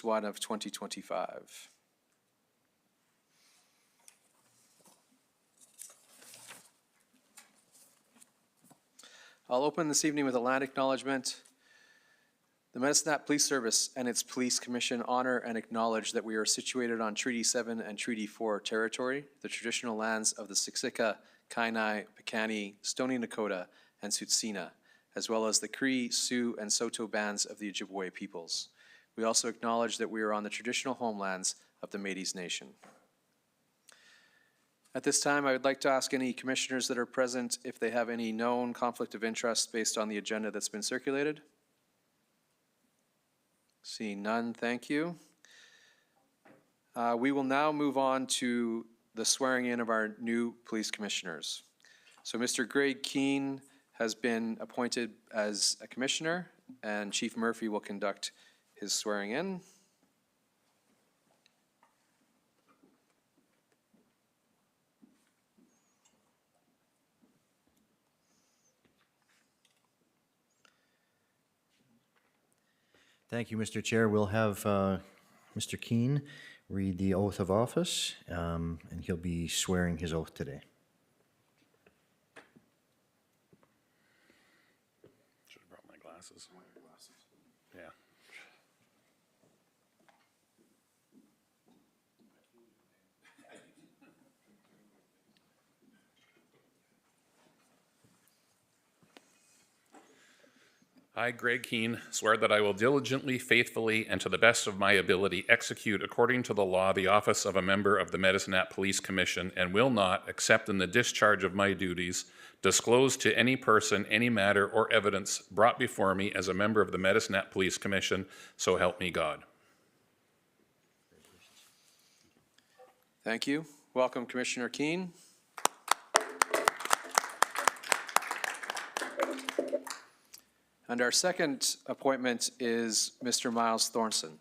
August 1 of 2025. I'll open this evening with a land acknowledgement. The Medicine Hat Police Service and its Police Commission honor and acknowledge that we are situated on Treaty 7 and Treaty 4 territory, the traditional lands of the Siksika, Kainai, Piikani, Stoney Nakoda, and Tsuut'ina, as well as the Cree, Sioux, and Saulteaux bands of the Ojibwe peoples. We also acknowledge that we are on the traditional homelands of the Métis Nation. At this time, I would like to ask any commissioners that are present if they have any known conflict of interest based on the agenda that's been circulated. Seeing none, thank you. We will now move on to the swearing in of our new police commissioners. So Mr. Greg Keane has been appointed as a commissioner, and Chief Murphy will conduct his swearing in. Thank you, Mr. Chair. We'll have Mr. Keane read the oath of office, and he'll be swearing his oath today. Should have brought my glasses. Yeah. I, Greg Keane, swear that I will diligently, faithfully, and to the best of my ability execute according to the law the office of a member of the Medicine Hat Police Commission, and will not, except in the discharge of my duties, disclose to any person any matter or evidence brought before me as a member of the Medicine Hat Police Commission, so help me God. Thank you. Welcome, Commissioner Keane. And our second appointment is Mr. Miles Thornson.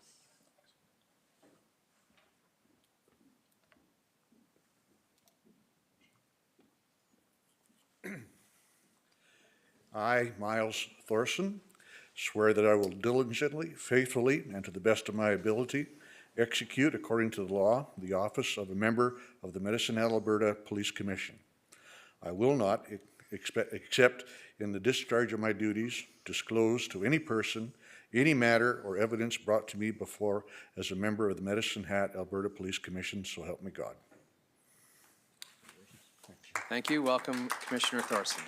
I, Miles Thorson, swear that I will diligently, faithfully, and to the best of my ability execute, according to the law, the office of a member of the Medicine Hat, Alberta Police Commission. I will not, except in the discharge of my duties, disclose to any person any matter or evidence brought to me before as a member of the Medicine Hat, Alberta Police Commission, so help me God. Thank you. Welcome, Commissioner Thorson.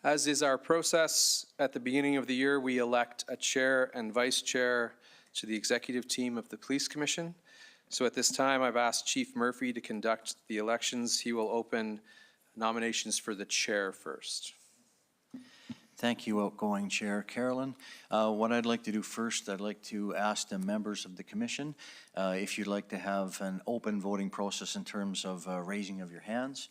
As is our process, at the beginning of the year, we elect a chair and vice chair to the executive team of the Police Commission. So at this time, I've asked Chief Murphy to conduct the elections. He will open nominations for the chair first. Thank you, outgoing Chair Carolyn. What I'd like to do first, I'd like to ask the members of the commission if you'd like to have an open voting process in terms of raising of your hands.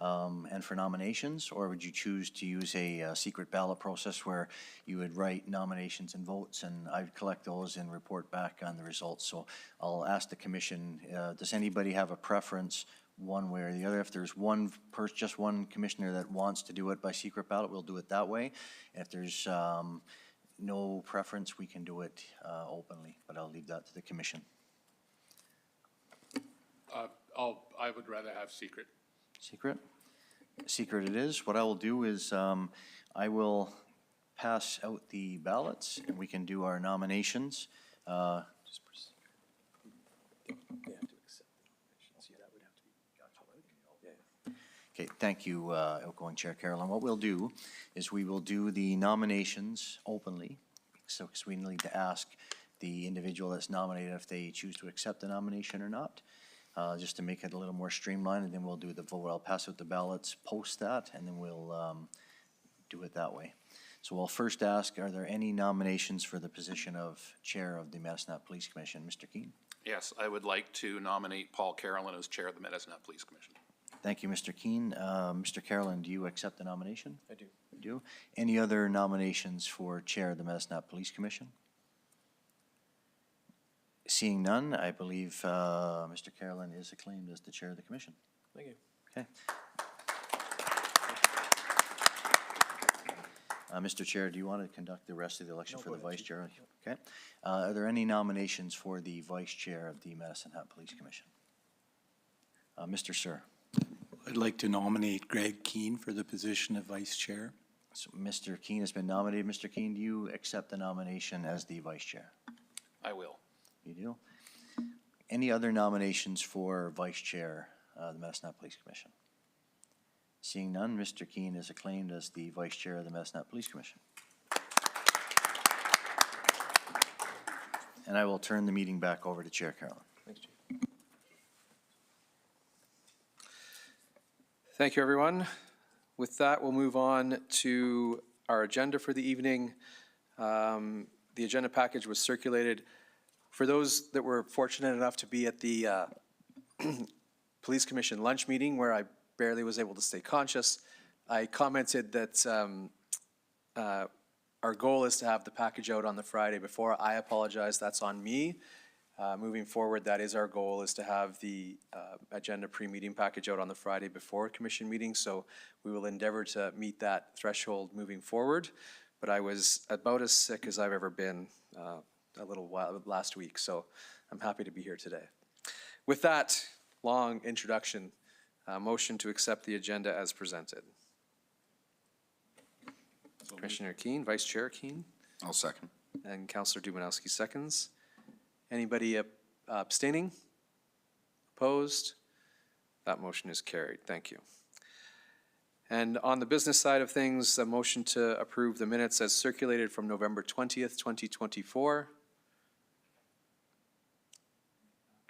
And for nominations, or would you choose to use a secret ballot process where you would write nominations and votes, and I'd collect those and report back on the results? So I'll ask the commission, does anybody have a preference one way or the other? If there's one person, just one commissioner that wants to do it by secret ballot, we'll do it that way. If there's no preference, we can do it openly, but I'll leave that to the commission. I would rather have secret. Secret? Secret it is. What I will do is I will pass out the ballots and we can do our nominations. Okay, thank you, outgoing Chair Carolyn. What we'll do is we will do the nominations openly. So because we need to ask the individual that's nominated if they choose to accept the nomination or not. Just to make it a little more streamlined, and then we'll do the vote. I'll pass out the ballots, post that, and then we'll do it that way. So I'll first ask, are there any nominations for the position of Chair of the Medicine Hat Police Commission? Mr. Keane. Yes, I would like to nominate Paul Carolyn as Chair of the Medicine Hat Police Commission. Thank you, Mr. Keen. Mr. Carolyn, do you accept the nomination? I do. You do. Any other nominations for Chair of the Medicine Hat Police Commission? Seeing none, I believe Mr. Carolyn is acclaimed as the Chair of the Commission. Thank you. Okay. Mr. Chair, do you want to conduct the rest of the election No, for go the ahead, Vice Chief. Chair? Okay. Are there any nominations for the Vice Chair of the Medicine Hat Police Commission? Mr. Sir. I'd like to nominate Greg Keane for the position of Vice Chair. So Mr. Keen has been nominated. Mr. Keen, do you accept the nomination as the Vice Chair? I will. You do. Any other nominations for Vice Chair of the Medicine Hat Police Commission? Seeing none, Mr. Keen is acclaimed as the Vice Chair of the Medicine Hat Police Commission. And I will turn the meeting back over to Chair Carolyn. Thanks, Chief. Thank you, everyone. With that, we'll move on to our agenda for the evening. The agenda package was circulated. For those that were fortunate enough to be at the Police Commission lunch meeting where I barely was able to stay conscious, I commented that our goal is to have the package out on the Friday before. I apologize, that's on me. Moving forward, that is our goal, is to have the agenda pre-meeting package out on the Friday before commission meeting. So we will endeavor to meet that threshold moving forward. But I was about as sick as I've ever been a little while last week, so I'm happy to be here today. With that long introduction, motion to accept the agenda as presented. Commissioner Keane, Vice Chair Keane, I'll second. and Councillor Dumanowski seconds. Anybody abstaining? Opposed? That motion is carried. Thank you. And on the business side of things, a motion to approve the minutes as circulated from November 20th, 2024.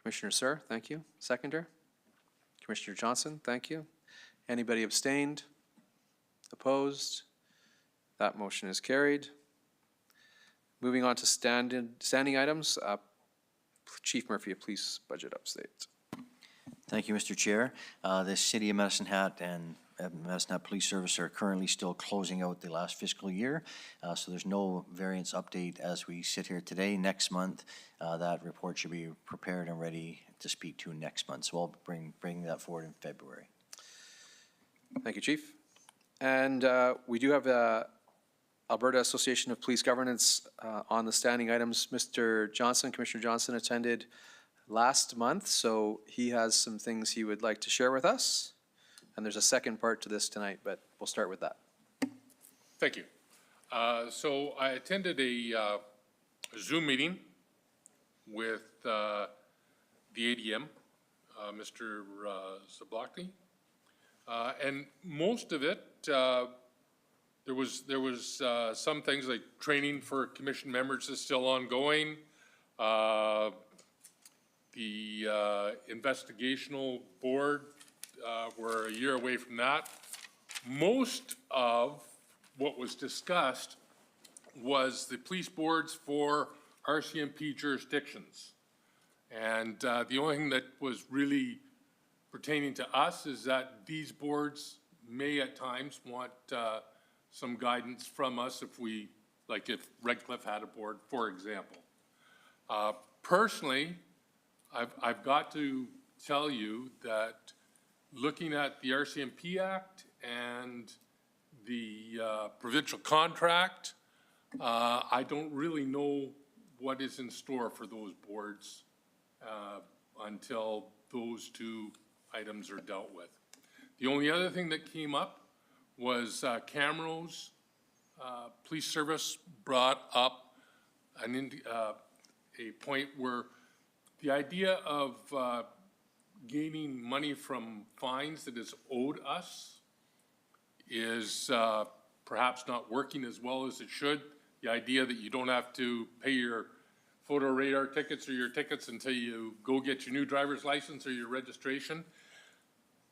Commissioner Sir, thank you. Seconder? Commissioner Johnson, thank you. Anybody abstained? Opposed? That motion is carried. Moving on to standing items. Chief Murphy, please budget update. Thank you, Mr. Chair. The City of Medicine Hat and Medicine Hat Police Service are currently still closing out the last fiscal year, so there's no variance update as we sit here today. Next month, that report should be prepared and ready to speak to next month, so I'll bring that forward in February. Thank you, Chief. And we do have Alberta Association of Police Governance on the standing items. Mr. Johnson, Commissioner Johnson attended last month, so he has some things he would like to share with us. And there's a second part to this tonight, but we'll start with that. Thank you. So I attended a Zoom meeting with the ADM, Mr. Zablocki. And most of it, there was some things like training for commission members is still ongoing. The investigational board, we're a year away from that. Most of what was discussed was the police boards for RCMP jurisdictions. And the only thing that was really pertaining to us is that these boards may at times want some guidance from us if we, like if Redcliffe had a board, for example. Personally, I've got to tell you that looking at the RCMP Act and the provincial contract, I don't really know what is in store for those boards until those two items are dealt with. The only other thing that came up was Camrose Police Service brought up a point where the idea of gaining money from fines that is owed us is perhaps not working as well as it should. The idea that you don't have to pay your photo radar tickets or your tickets until you go get your new driver's license or your registration.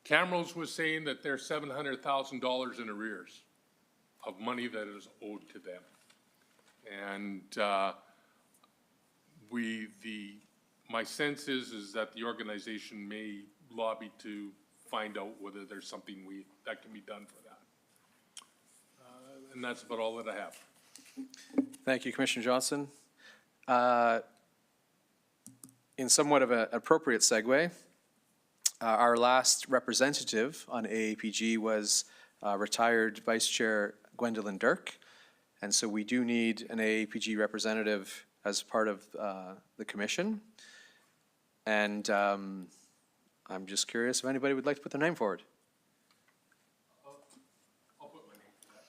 Camrose was saying that they're $700,000 in arrears of money that is owed to them. And my sense is that the organization may lobby to find out whether there's something that can be done for that. And that's about all that I have. Thank you, Commissioner Johnson. In somewhat of an appropriate segue, our last representative on AAPG was retired Vice Chair Gwendolyn Dirk. And so we do need an AAPG representative as part of the commission. And I'm just curious if anybody would like to put their name forward. I'll put my name to that.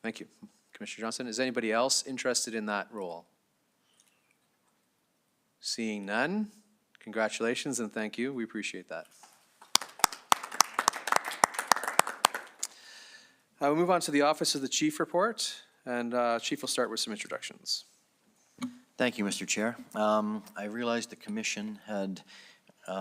Thank you. Commissioner Johnson, is anybody else interested in that role? Seeing none, congratulations and thank you. We appreciate that. We'll move on to the Office of the Chief report, and Chief will start with some introductions. Thank you, Mr. Chair. I realized the commission had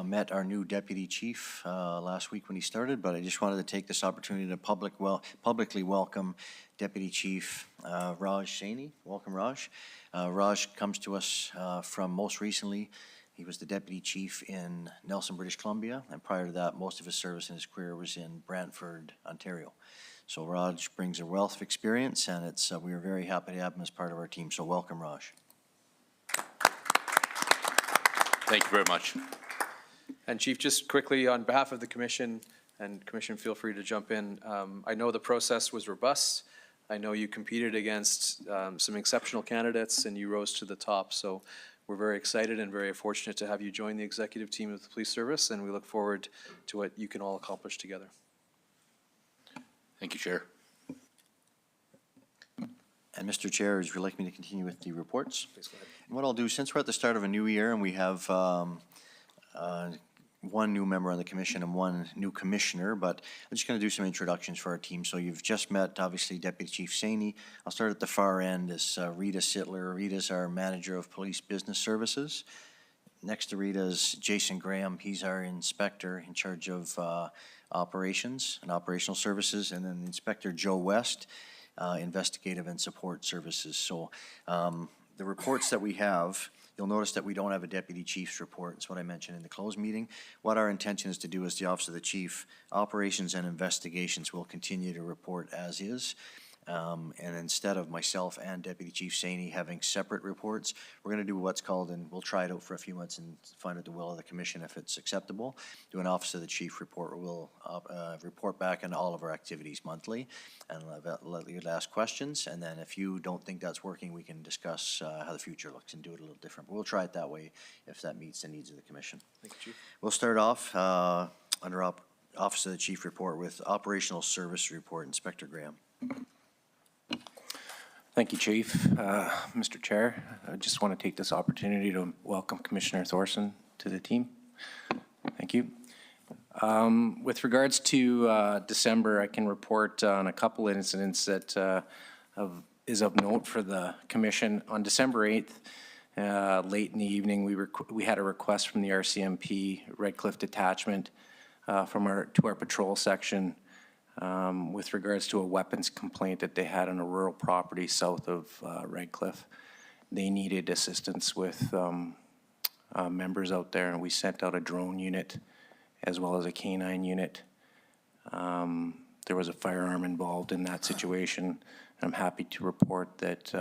met our new deputy chief last week when he started, but I just wanted to take this opportunity to publicly welcome Deputy Chief Raj Saini. Welcome, Raj. Raj comes to us from most recently, he was the deputy chief in Nelson, British Columbia, and prior to that, most of his service in his career was in Brantford, Ontario. So Raj brings a wealth of experience, and we are very happy to have him as part of our team. So welcome, Raj. Thank you very much. And Chief, just quickly, on behalf of the commission, and Commission, feel free to jump in. I know the process was robust. I know you competed against some exceptional candidates, and you rose to the top. So we're very excited and very fortunate to have you join the executive team of the police service, and we look forward to what you can all accomplish together. Thank you, Chair. And Mr. Chair, would you like me to continue with the reports? Please go ahead. And what I'll do, since we're at the start of a new year and we have one new member on the commission and one new commissioner, but I'm just going to do some introductions for our team. So you've just met, obviously, Deputy Chief Saini. I'll start at the far end as Rita Sittler. Rita's our Manager of Police Business Services. Next to Rita is Jason Graham. He's our inspector in charge of operations and operational services. And then Inspector Joe West, investigative and support services. So the reports that we have, you'll notice that we don't have a deputy chief's report. It's what I mentioned in the closed meeting. What our intention is to do is the Office of the Chief, operations and investigations will continue to report as is. And instead of myself and Deputy Chief Saini having separate reports, we're going to do what's called, and we'll try it out for a few months and find out the will of the commission if it's acceptable, do an Office of the Chief report where we'll report back on all of our activities monthly and let you ask questions. And then if you don't think that's working, we can discuss how the future looks and do it a little different. But we'll try it that way if that meets the needs of the commission. Thank you, Chief. We'll start off under Office of the Chief report with Operational Service Report, Inspector Graham. Thank you, Chief. Mr. Chair, I just want to take this opportunity to welcome Commissioner Thorson to the team. Thank you. With regards to December, I can report on a couple incidents that is of note for the Commission. On December 8th, late in the evening, we had a request from the RCMP Redcliffe Detachment to our patrol section with regards to a weapons complaint that they had on a rural property south of Redcliffe. They needed assistance with members out there, and we sent out a drone unit as well as a canine unit. There was a firearm involved in that situation, and I'm happy to report that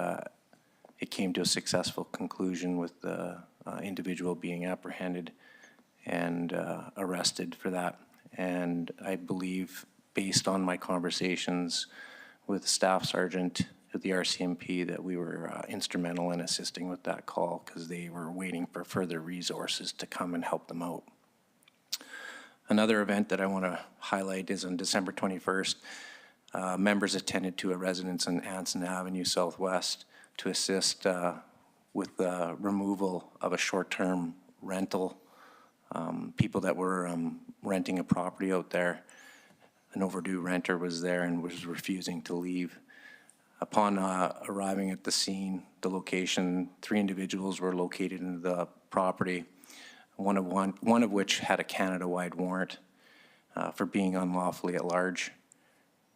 it came to a successful conclusion with the individual being apprehended and arrested for that. And I believe, based on my conversations with Staff Sergeant at the RCMP, that we were instrumental in assisting with that call because they were waiting for further resources to come and help them out. Another event that I want to highlight is on December 21st, members attended to a residence on Anson Avenue Southwest to assist with the removal of a short-term rental. People that were renting a property out there. An overdue renter was there and was refusing to leave. Upon arriving at the scene, the location, 3 individuals were located in the property, one of which had a Canada-wide warrant for being unlawfully at large.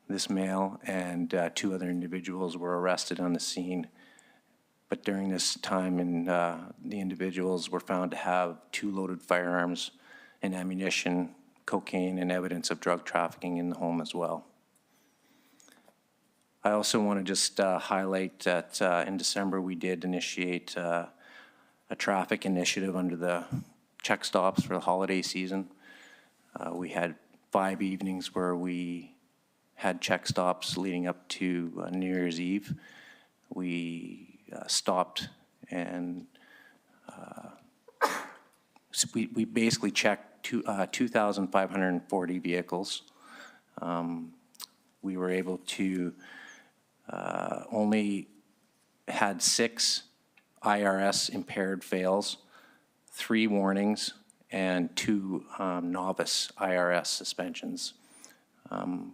This male and 2 other individuals were arrested on the scene, But during this time, the individuals were found to have 2 loaded firearms and ammunition, cocaine, and evidence of drug trafficking in the home as well. I also want to just highlight that in December, we did initiate a traffic initiative under the check stops for the holiday season. We had 5 evenings where we had check stops leading up to New Year's Eve. We stopped and so we basically checked 2,540 vehicles. We were able to only had 6 IRS impaired fails, 3 warnings, and 2 novice IRS suspensions.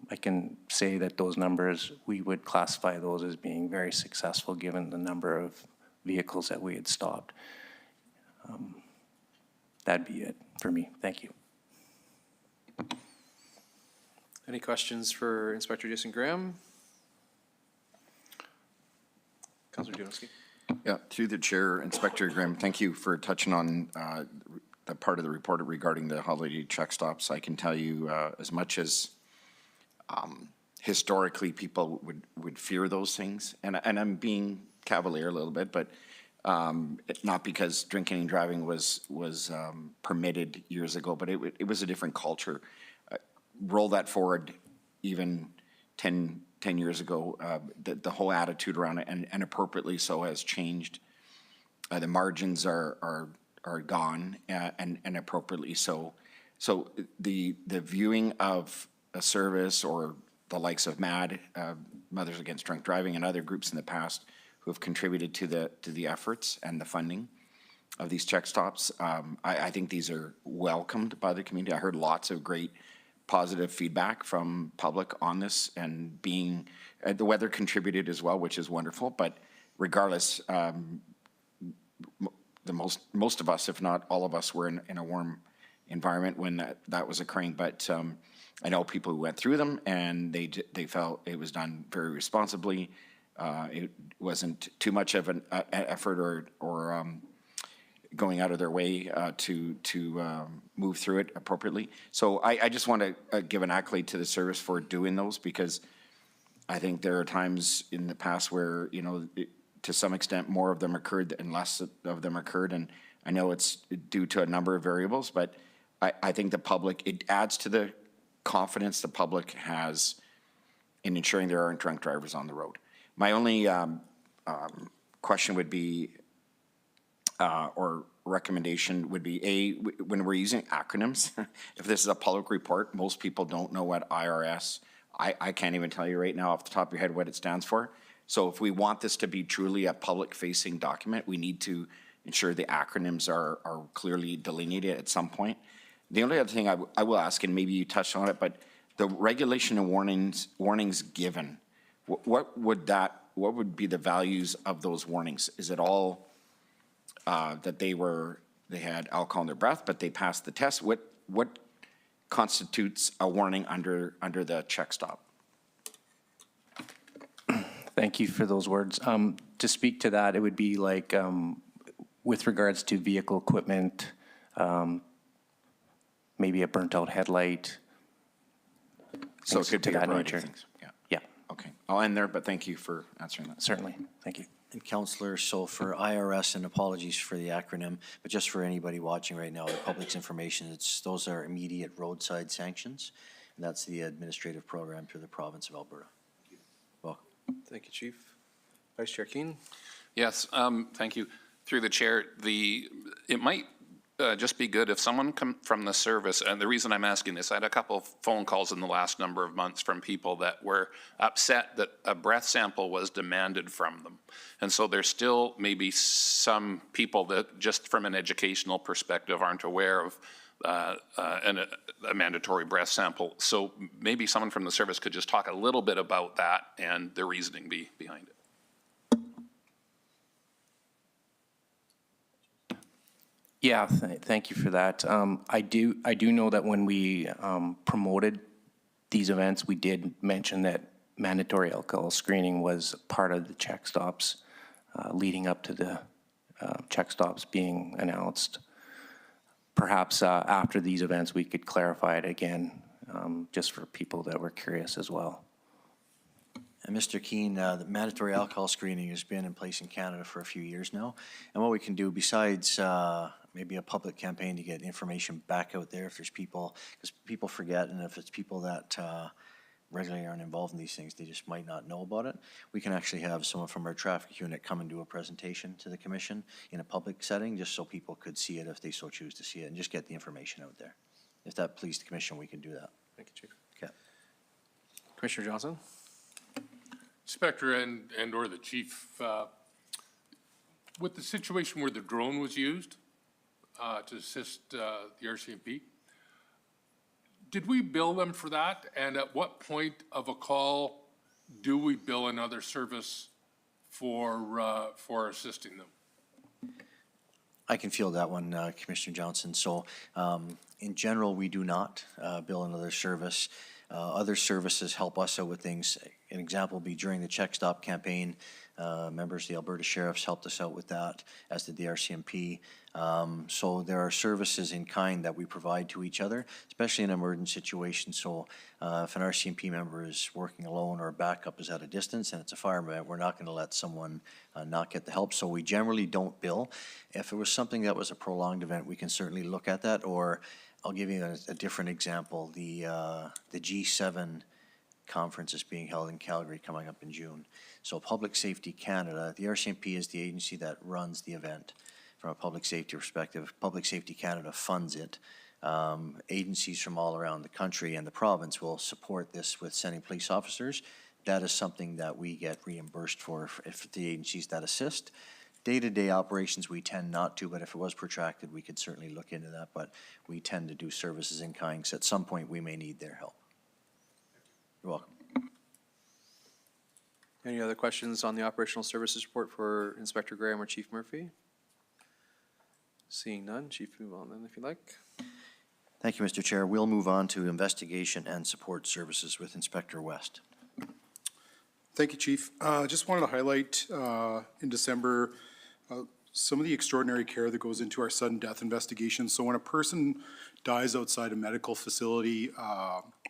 I can say that those numbers, we would classify those as being very successful given the number of vehicles that we had stopped. That'd be it for me. Thank you. Any questions for Inspector Jason Graham? Councilor Janowski. Yeah, through the chair, Inspector Graham, thank you for touching on the part of the report regarding the holiday check stops. I can tell you as much as historically people would fear those things, and I'm being cavalier a little bit, but not because drinking and driving was permitted years ago, but it was a different culture. Roll that forward even 10 years ago, the whole attitude around it, and appropriately so, has changed. The margins are gone, and appropriately so. So the viewing of a service or the likes of MAD, Mothers Against Drunk Driving, and other groups in the past who have contributed to the efforts and the funding of these check stops, I think these are welcomed by the community. I heard lots of great positive feedback from public on this, and being the weather contributed as well, which is wonderful. But regardless, most of us, if not all of us, were in a warm environment when that was occurring. But I know people who went through them, and they felt it was done very responsibly. It wasn't too much of an effort or going out of their way to move through it appropriately. So I just want to give an accolade to the service for doing those, because I think there are times in the past where, to some extent more of them occurred and less of them occurred. And I know it's due to a number of variables, but I think the public, it adds to the confidence the public has in ensuring there aren't drunk drivers on the road. My only question would be, or recommendation would be, when we're using acronyms, if this is a public report, most people don't know what IRS, I can't even tell you right now off the top of your head what it stands for. So if we want this to be truly a public-facing document, we need to ensure the acronyms are clearly delineated at some point. The only other thing I will ask, and maybe you touched on it, but the regulation and warnings given, what would be the values of those warnings? Is it all that they had alcohol in their breath, but they passed the test? What constitutes a warning under the check stop? Thank you for those words. To speak to that, it would be like with regards to vehicle equipment, maybe a burnt out headlight. So it could be a that variety of nature. things. Yeah. Yeah, Okay. I'll end there, but thank you for answering that. certainly. Thank you. And Councillor, so for IRS, and apologies for the acronym, but just for anybody watching right now, the public's information, those are immediate roadside sanctions, and that's the administrative program through the province of Alberta. Welcome. Thank you, Chief. Vice Chair Keen. Yes, thank you. Through the chair, it might just be good if someone from the service, and the reason I'm asking this, I had a couple of phone calls in the last number of months from people that were upset that a breath sample was demanded from them. And so there's still maybe some people that just from an educational perspective aren't aware of a mandatory breath sample. So maybe someone from the service could just talk a little bit about that and the reasoning behind it. Yeah, thank you for that. I do know that when we promoted these events, we did mention that mandatory alcohol screening was part of the check stops. leading up to the check stops being announced. Perhaps after these events, we could clarify it again, just for people that were curious as well. And Mr. Keane, the mandatory alcohol screening has been in place in Canada for a few years now. And what we can do besides maybe a public campaign to get information back out there if there's people, because people forget, and if it's people that regularly aren't involved in these things, they just might not know about it. We can actually have someone from our traffic unit come and do a presentation to the commission in a public setting, just so people could see it if they so choose to see it, and just get the information out there. If that pleased the commission, we can do that. Thank you, Chief. Okay. Commissioner Johnson? Inspector and/or the chief, with the situation where the drone was used to assist the RCMP, did we bill them for that? And at what point of a call do we bill another service for assisting them? I can field that one, Commissioner Johnson. So in general, we do not bill another service. Other services help us out with things. An example would be during the Check Stop campaign, members of the Alberta Sheriffs helped us out with that, as did the RCMP. So there are services in kind that we provide to each other, especially in emergent situations. So if an RCMP member is working alone or a backup is at a distance and it's a fire event, we're not going to let someone not get the help. So we generally don't bill. If it was something that was a prolonged event, we can certainly look at that. Or I'll give you a different example. The G7 conference is being held in Calgary coming up in June. So Public Safety Canada, the RCMP is the agency that runs the event from a public safety perspective. Public Safety Canada funds it. Agencies from all around the country and the province will support this with sending police officers. That is something that we get reimbursed for if the agencies that assist. Day-to-day operations, we tend not to, but if it was protracted, we could certainly look into that. But we tend to do services in kind, so at some point we may need their help. You're welcome. Any other questions on the operational services report for Inspector Graham or Chief Murphy? Seeing none, Chief, move on then if you like. Thank you, Mr. Chair. We'll move on to investigation and support services with Inspector West. Thank you, Chief. Just wanted to highlight in December some of the extraordinary care that goes into our sudden death investigations. So when a person dies outside a medical facility,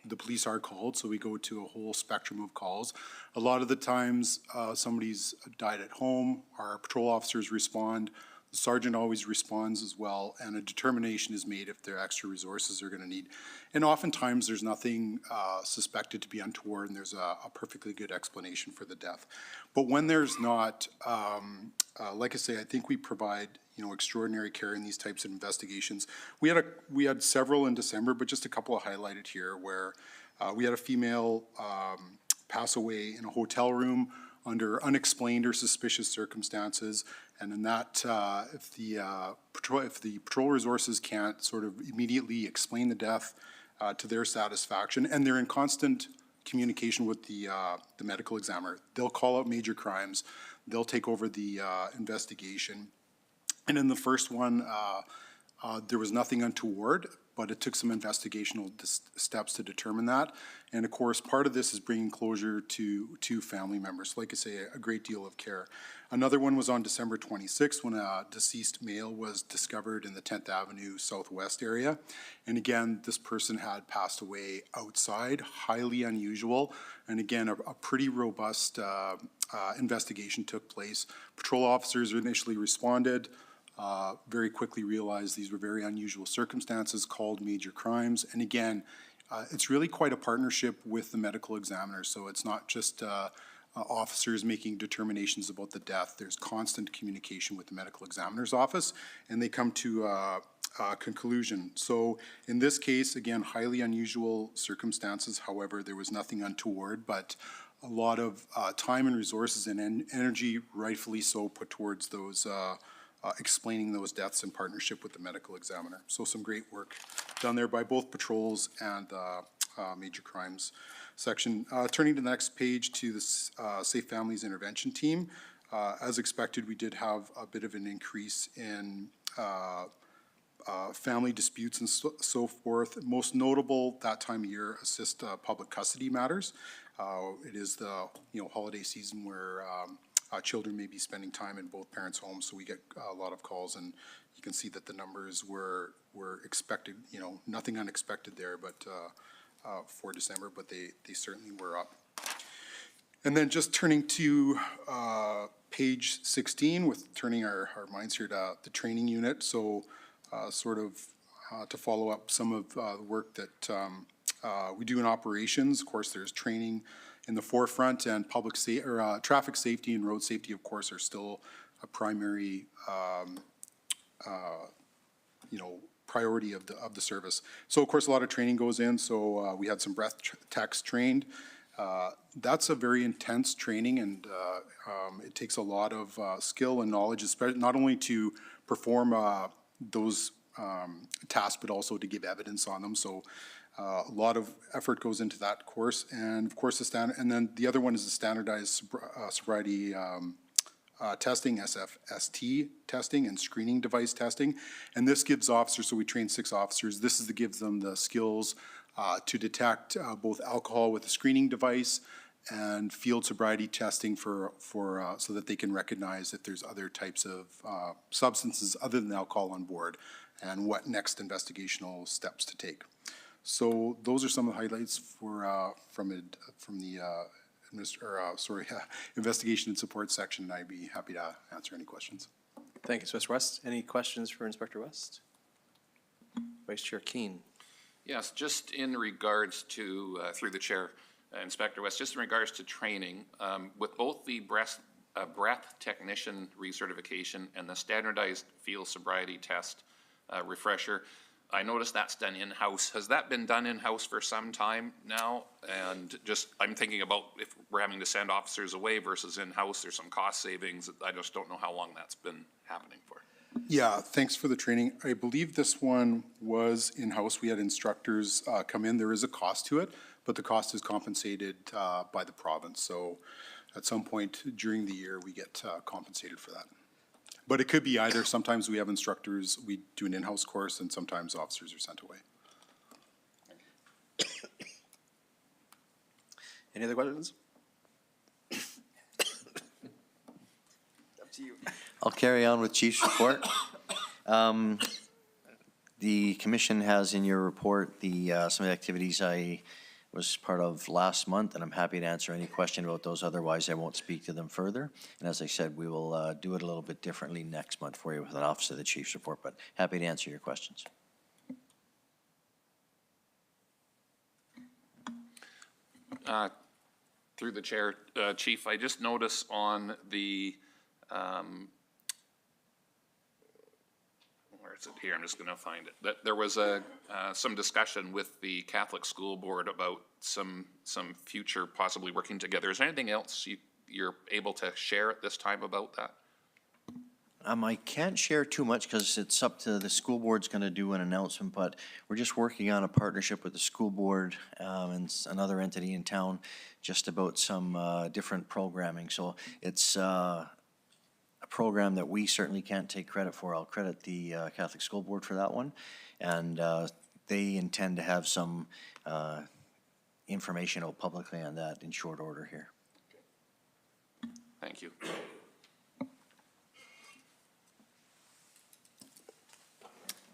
the police are called, so we go to a whole spectrum of calls. A lot of the times, somebody's died at home, our patrol officers respond, the sergeant always responds as well, and a determination is made if there are extra resources they're going to need. And oftentimes, there's nothing suspected to be untoward, and there's a perfectly good explanation for the death. But when there's not, like I say, I think we provide extraordinary care in these types of investigations. We had several in December, but just a couple are highlighted here, where we had a female pass away in a hotel room under unexplained or suspicious circumstances, and in that, if the patrol resources can't sort of immediately explain the death to their satisfaction, and they're in constant communication with the medical examiner, they'll call out major crimes, they'll take over the investigation. And in the first one, there was nothing untoward, but it took some investigational steps to determine that. And of course, part of this is bringing closure to family members. Like I say, a great deal of care. Another one was on December 26th when a deceased male was discovered in the 10th Avenue Southwest area. And again, this person had passed away outside, highly unusual. And again, a pretty robust investigation took place. Patrol officers initially responded. Very quickly realized these were very unusual circumstances, called major crimes. And again, it's really quite a partnership with the medical examiner. So it's not just officers making determinations about the death. There's constant communication with the medical examiner's office, and they come to a conclusion. So in this case, again, highly unusual circumstances. However, there was nothing untoward, but a lot of time and resources and energy, rightfully so, put towards those explaining those deaths in partnership with the medical examiner. So some great work done there by both patrols and major crimes section. Turning to the next page to the Safe Families Intervention Team. As expected, we did have a bit of an increase in family disputes and so forth. Most notable that time of year, assist public custody matters. It is the holiday season where children may be spending time in both parents' homes, so we get a lot of calls, and you can see that the numbers were expected, nothing unexpected there, but for December, but they certainly were up. And then just turning to page 16, with turning our minds here to the training unit, so sort of to follow up some of the work that we do in operations. Of course, there's training in the forefront, and traffic safety and road safety, of course, are still a primary, priority of the service. So, of course, a lot of training goes in. So we had some breath techs trained. That's a very intense training, and it takes a lot of skill and knowledge, especially not only to perform those tasks, but also to give evidence on them. So a lot of effort goes into that course, and of course and then the other one is the standardized sobriety testing, SFST testing, and screening device testing. And this gives officers, so we train 6 officers, gives them the skills to detect both alcohol with a screening device and field sobriety testing for so that they can recognize if there's other types of substances other than alcohol on board, and what next investigational steps to take. So those are some of the highlights from the investigation and support section, and I'd be happy to answer any questions. Thank you, Mr. West. Any questions for Inspector West? Vice Chair Keen. Yes, just in regards to, through the chair, Inspector West, just in regards to training, with both the breath technician recertification and the standardized field sobriety test refresher, I noticed that's done in-house. Has that been done in-house for some time now? And just, I'm thinking about if we're having to send officers away versus in-house, there's some cost savings. I just don't know how long that's been happening for. Yeah, thanks for the training. I believe this one was in-house. We had instructors come in. There is a cost to it, but the cost is compensated by the province. So at some point during the year, we get compensated for that. But it could be either. Sometimes we have instructors, we do an in-house course, and sometimes officers are sent away. Any other questions? Up to you. I'll carry on with Chief's report. The commission has in your report some of the activities I was part of last month, and I'm happy to answer any question about those. Otherwise, I won't speak to them further. And as I said, we will do it a little bit differently next month for you with an Office of the Chief's report, but happy to answer your questions. Through the chair, Chief, I just noticed on the, where is it here? I'm just going to find it. That there was some discussion with the Catholic School Board about some future possibly working together. Is there anything else you're able to share at this time about that? I can't share too much because it's up to the school board's going to do an announcement, but we're just working on a partnership with the school board and another entity in town just about some different programming. So it's a program that we certainly can't take credit for. I'll credit the Catholic School Board for that one. And they intend to have some information out publicly on that in short order here. Thank you.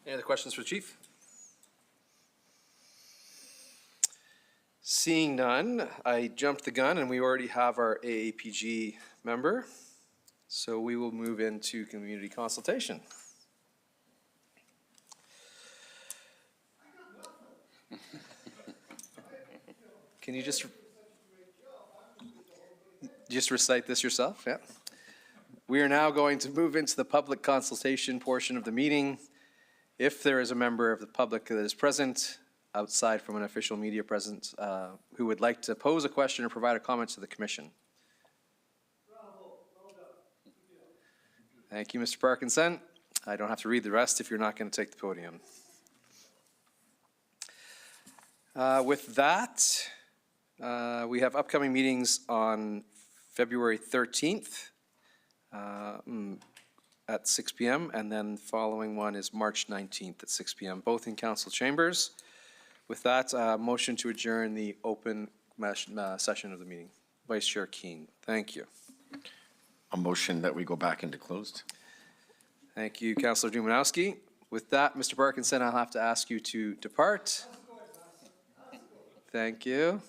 Any other questions for the Chief? Seeing none, I jumped the gun, and we already have our AAPG member. So we will move into community consultation. Can you just recite this yourself? Yeah. We are now going to move into the public consultation portion of the meeting. If there is a member of the public that is present, outside from an official media presence, who would like to pose a question or provide a comment to the commission. Thank you, Mr. Parkinson. I don't have to read the rest if you're not going to take the podium. With that, we have upcoming meetings on February 13th at 6 p.m. and then the following one is March 19th at 6 p.m., both in council chambers. With that, motion to adjourn the open session of the meeting. Vice Chair Keen, thank you. A motion that we go back into closed. Thank you, Councillor Dumanowski. With that, Mr. Parkinson, I'll have to ask you to depart. Thank you.